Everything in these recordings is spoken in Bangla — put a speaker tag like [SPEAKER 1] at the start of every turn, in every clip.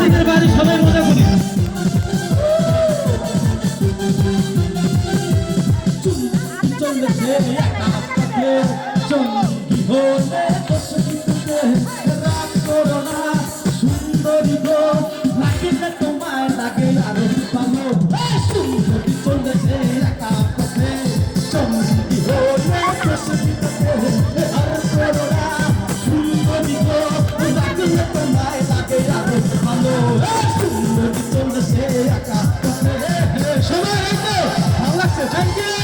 [SPEAKER 1] দিনের বাড়ি সবাই মজা করি চলেছে একা পথে সঙ্গী হলে বসে রাগ করো না সুন্দরী গো লাগিলে তোমায় লাগে আরো ভালো সুন্দরী চলেছে একা পথে সঙ্গী হলে বসে রাগ করো না সুন্দরী গো লাগিলে তোমায় লাগে আরো ভালো সুন্দরী চলেছে একা পথে সবাই ভালো লাগছে থ্যাংক ইউ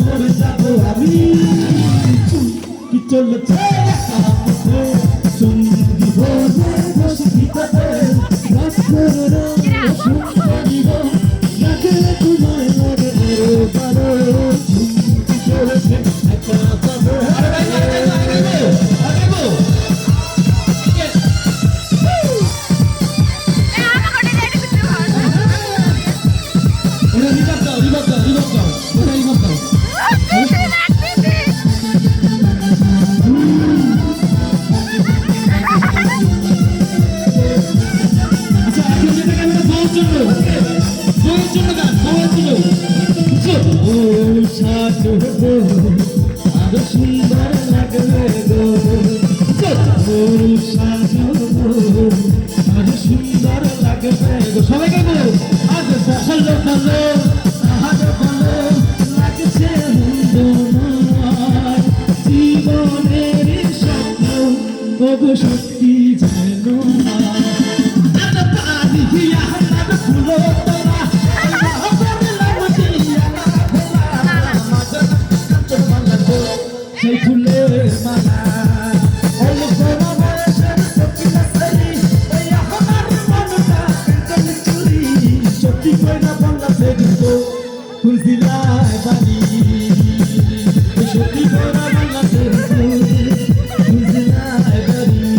[SPEAKER 1] মরে যাবো আমি কি চলেছে সঙ্গী হলে বসে ভিতরে রাত করে সুন্দরী গো লাগলে তোমায় মরে পারো কি চলেছে একা পাবো আরো সুন্দর লাগবে গো আরো সুন্দর লাগবে গো সবাই গাইবো আজ ভালো ভালো আজ ভালো লাগছে জীবনের স্বপ্ন তবু সত্যি যেন ফুলো সেই ফুলের মালা সত্যি করে না বাংলা ফেরত খুঁজিলায় বাড়ি সত্যি করে না বাংলা ফেরত খুঁজিলায় বাড়ি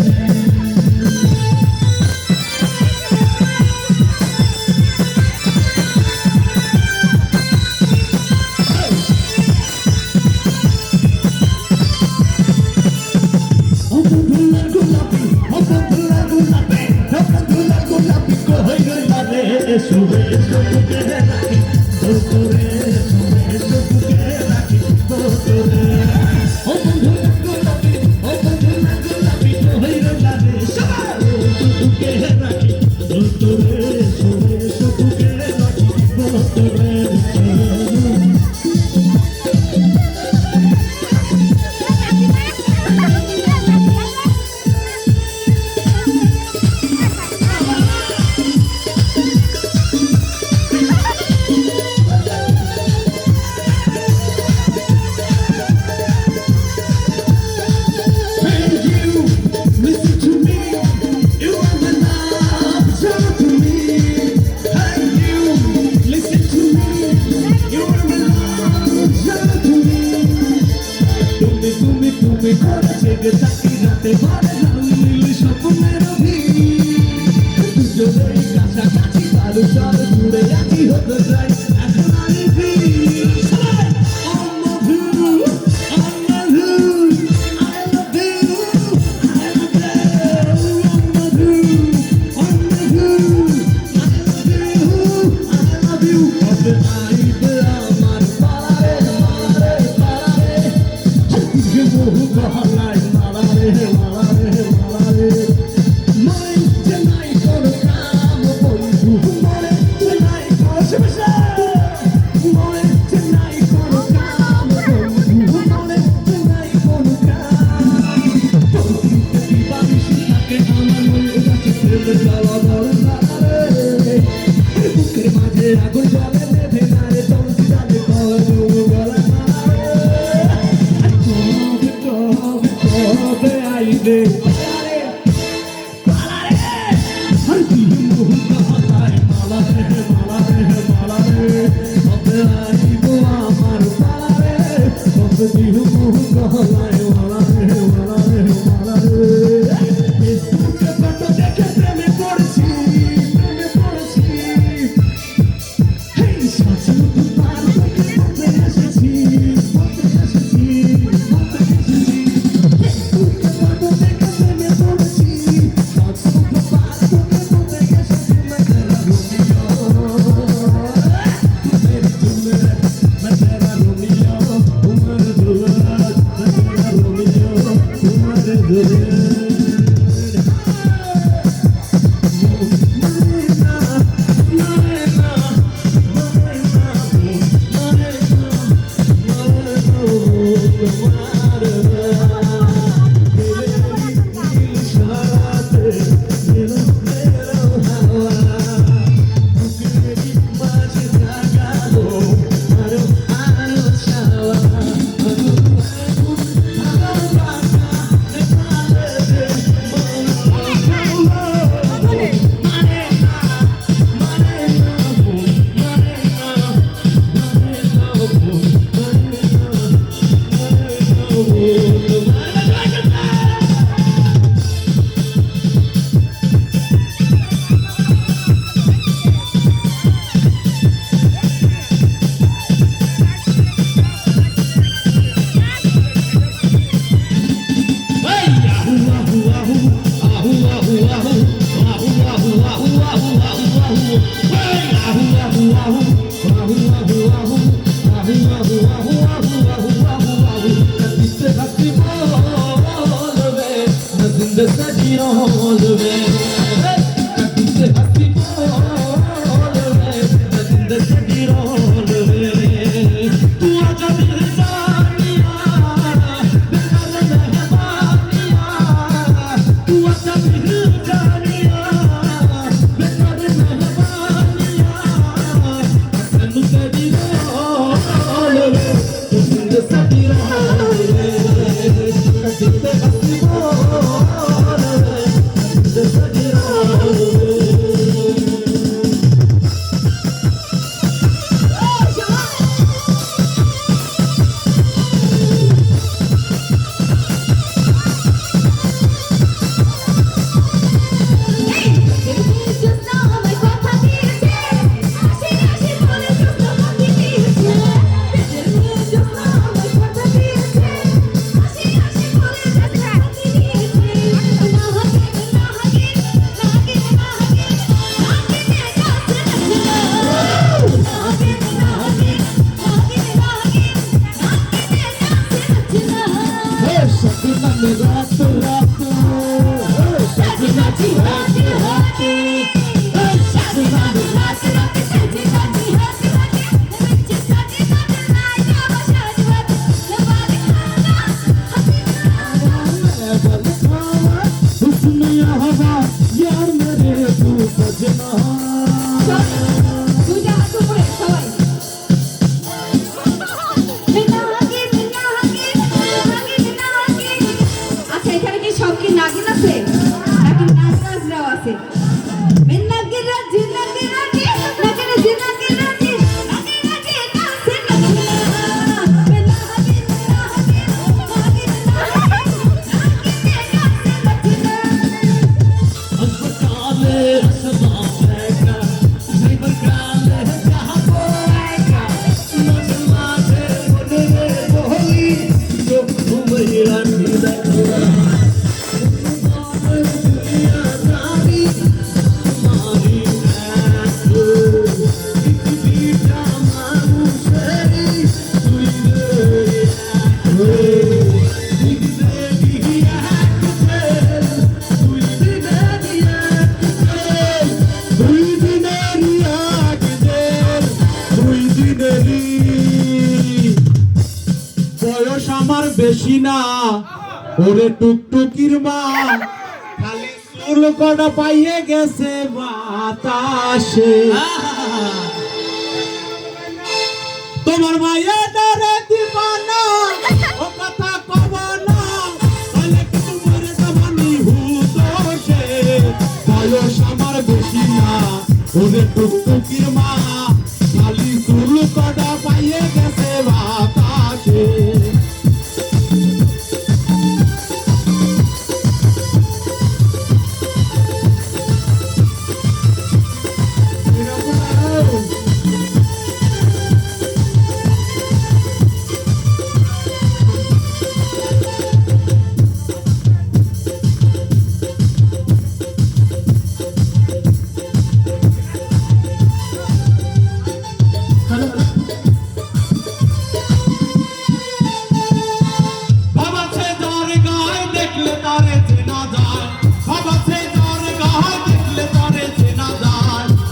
[SPEAKER 1] শুভে শুভে রাখি তোরে শুভে শুভে রাখি তোরে ও বন্ধু গোলাপি ও বন্ধু গোলাপি হইরে লাগে সবাই শুভে রাখি তোরে শুভে শুভে রাখি তোরে প্রেমের জ্বালা বড় জ্বালা রে বুকের মাঝে আগুন জ্বলে বেঁধে না রে চলছি জানে তবু বলা না রে কবে আইবে हर दिल मुँह कहता है माला रे माला रे माला रे अब आई वो आमर माला रे अब दिल मुँह कहता है माला रे माला रे माला रे फेसबुक पे फोटो देखे प्रेमे पड़ছি हे सासू तुम्हार देखे बंदे এসেছি फेसबुक पे फोटो देखे प्रेमे पड़ছি सासू तुम्हार
[SPEAKER 2] বেশি না ওরে টুকটুকির মা খালি চুল কটা পাইয়ে গেছে বাতাসে তোমার মায়া ডারে দিবানা ও কথা কব না তাহলে কিন্তু মরে যাবানি হুদোষে বয়স আমার বেশি না ওরে টুকটুকির মা খালি চুল কটা পাইয়ে গেছে বাতাসে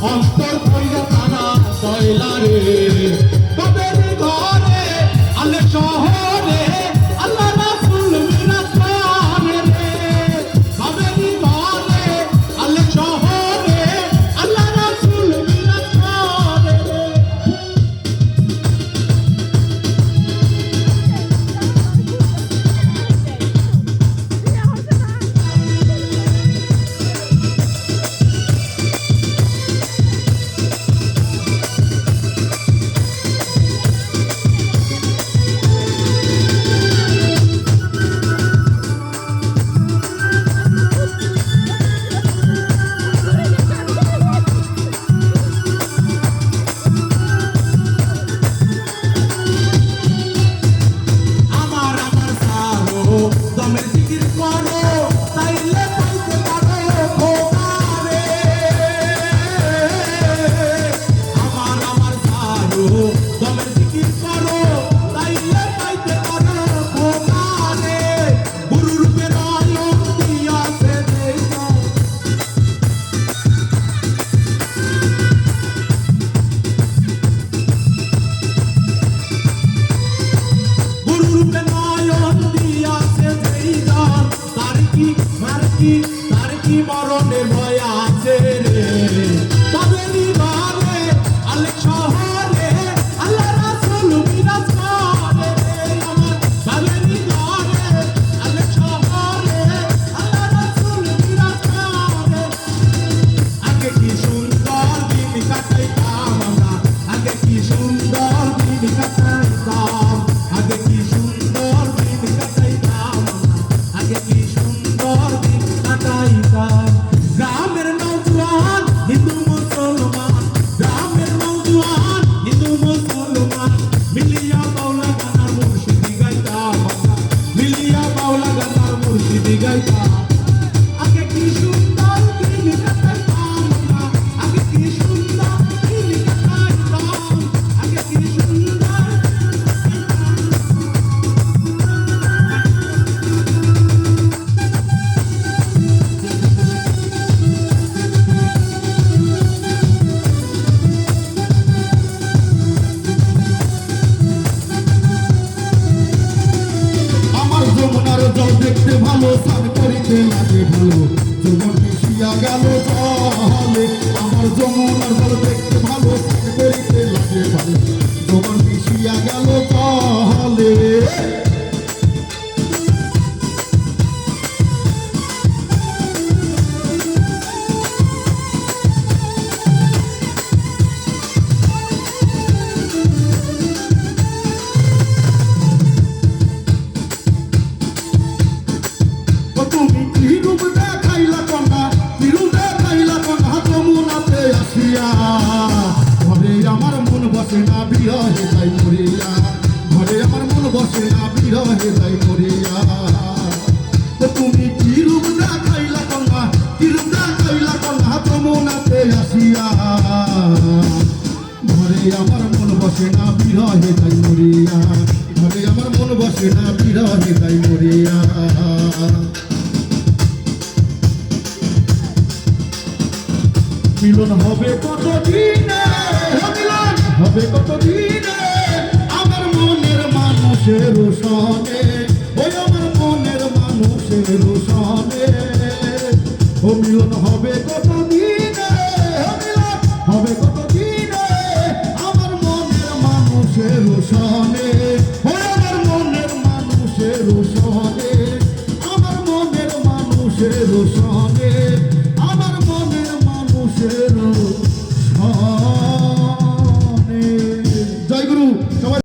[SPEAKER 2] অন্তর কইরা তারা কয়লা রে বাবের ঘরে আলে শহরে আল্লাহ রাসূল মিরাজ করে রে বাবের ঘরে আলে শহরে আল্লাহ রাসূল মিরাজ করে রে দমের জিকির করো তাইলে পাইতে পারো খোদারে আমার সারো দমের জিকির করো তাইলে পাইতে পারো খোদারে গুরু রূপে রয়ন দিয়াছে দেইতা গুরু রূপে নয়ন দিয়াছে তার কি মরণে ভয় আছে রে বাবেরি ঘরে আলে শহরে আল্লাহ রাসূল মিরাজ করে রে আমার বাবেরি ঘরে আলে শহরে আল্লাহ রাসূল মিরাজ করে আগে কি সুন্দর দিন কাটাইতাম আমরা আগে কি সুন্দর দিন কাটাইতাম আগে কি সুন্দর দিন কাটাইতাম আগে কি সুন্দর দিন কাটাইতাম গ্রামের নওজোয়ান হিন্দু মুসলমান গ্রামের নওজোয়ান হিন্দু মুসলমান মিলিয়া বাউলা গানার মুর্শিদি গাইতাম মিলিয়া বাউলা গানার মুর্শিদি গাইতাম আগে কি সুন্দর দিন কাটাইতাম আগে কি সুন্দর দিন কাটাইতাম আগে কি সুন্দর যমুনার জল দেখতে ভালো স্নান করিতে লাগে ভালো যমুন মিশিয়া গেল জলে আমার যমুনার জল দেখতে ভালো স্নান করিতে লাগে ভালো যমুন মিশিয়া গেল জলে তুমি কি রূপ দেখাইলা কন্যা কি রূপ দেখাইলা কন্যা যমুনাতে আসিয়া ঘরে আমার মন বসে না বিরহে যাই মরিয়া ঘরে আমার মন বসে না বিরহে যাই মরিয়া তুমি কি রূপ দেখাইলা কন্যা কি রূপ দেখাইলা কন্যা যমুনাতে আসিয়া ঘরে আমার মন বসে না বিরহে যাই মরিয়া ঘরে আমার মন বসে না বিরহে যাই মরিয়া মিলন হবে কত দিনে মিলন হবে কত দিনে আমার মনের মানুষের সনে ওই আমার মনের মানুষের সনে ও মিলন হবে কত দিনে, ও মিলন হবে কত দিনে, আমার মনের মানুষের সনে, ও আমার মনের মানুষের সনে, আমার মনের মানুষের সনে।